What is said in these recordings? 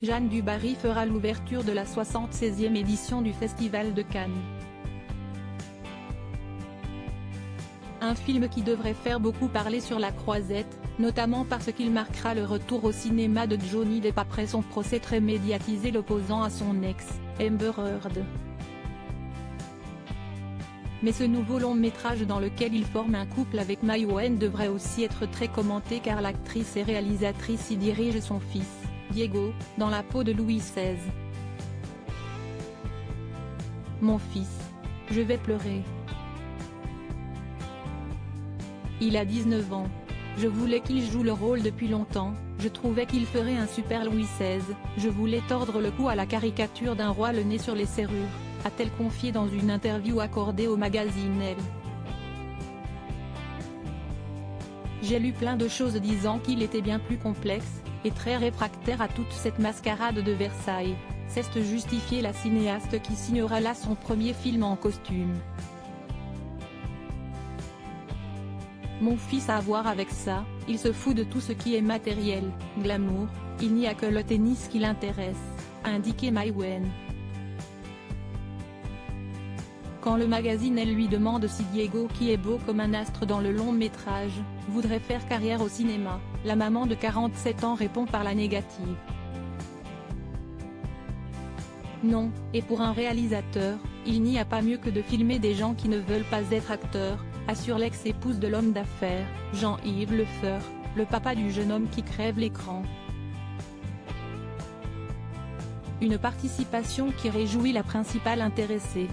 Jeanne du Barry fera l'ouverture de la 76e édition du Festival de Cannes. Un film qui devrait faire beaucoup parler sur la Croisette, notamment parce qu'il marquera le retour au cinéma de Johnny Depp après son procès très médiatisé l'opposant à son ex, Amber Heard. Mais ce nouveau long métrage dans lequel il forme un couple avec Mai Wen devrait aussi être très commenté car l'actrice et réalisatrice y dirige son fils, Diego, dans la peau de Louis XVI. Mon fils. Je vais pleurer. Il a 19 ans. Je voulais qu'il joue le rôle depuis longtemps, je trouvais qu'il ferait un super Louis XVI, je voulais tordre le cou à la caricature d'un roi le nez sur les serrures, a-t-elle confié dans une interview accordée au magazine Elle. J'ai lu plein de choses disant qu'il était bien plus complexe, et très réfractaire à toute cette mascarade de Versailles, s'est justifié la cinéaste qui signera là son premier film en costume. Mon fils a à voir avec ça, il se fout de tout ce qui est matériel, glamour, il n'y a que le tennis qui l'intéresse, a indiqué Mai Wen. Quand le magazine Elle lui demande si Diego, qui est beau comme un astre dans le long métrage, voudrait faire carrière au cinéma, la maman de 47 ans répond par la négative. Non, et pour un réalisateur, il n'y a pas mieux que de filmer des gens qui ne veulent pas être acteurs, assure l'ex-épouse de l'homme d'affaires, Jean-Yves Lefeur, le papa du jeune homme qui crève l'écran. Une participation qui réjouit la principale intéressée.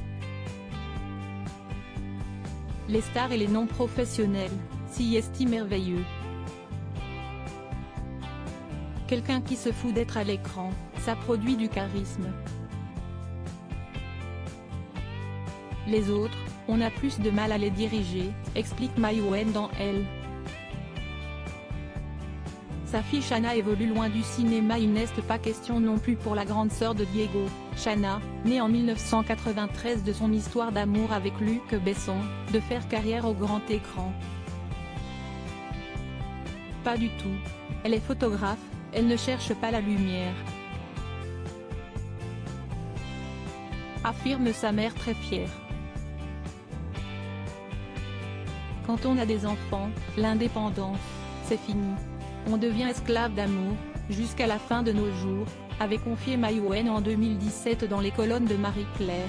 Les stars et les non-professionnels, s'y estiment merveilleux. Quelqu'un qui se fout d'être à l'écran, ça produit du charisme. Les autres, on a plus de mal à les diriger, explique Mai Wen dans Elle. Sa fille Shanna évolue loin du cinéma. Il n'est pas question non plus pour la grande sœur de Diego, Shanna, née en 1993 de son histoire d'amour avec Luc Besson, de faire carrière au grand écran. Pas du tout. Elle est photographe, elle ne cherche pas la lumière. Affirme sa mère très fière. Quand on a des enfants, l'indépendance, c'est fini. On devient esclave d'amour, jusqu'à la fin de nos jours, avait confié Mai Wen en 2017 dans les colonnes de Marie-Claire.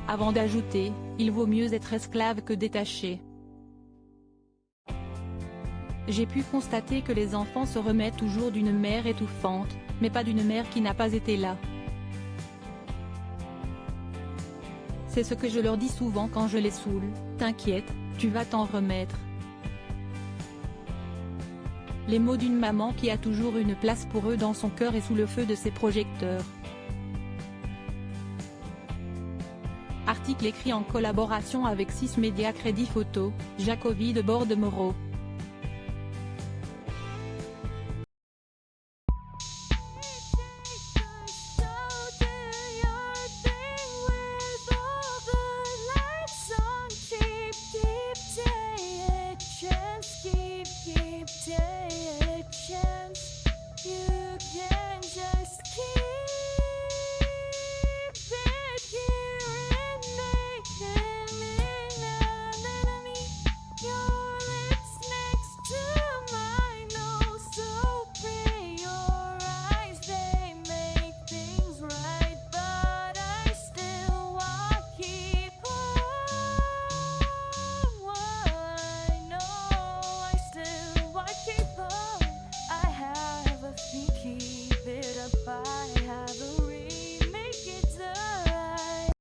Avant d'ajouter, il vaut mieux être esclave que détaché. J'ai pu constater que les enfants se remettent toujours d'une mère étouffante, mais pas d'une mère qui n'a pas été là. C'est ce que je leur dis souvent quand je les saoule, t'inquiète, tu vas t'en remettre. Les mots d'une maman qui a toujours une place pour eux dans son cœur et sous le feu de ses projecteurs. Article écrit en collaboration avec 6 médias Crédit Photo, Jacobi de Borde-Moreau.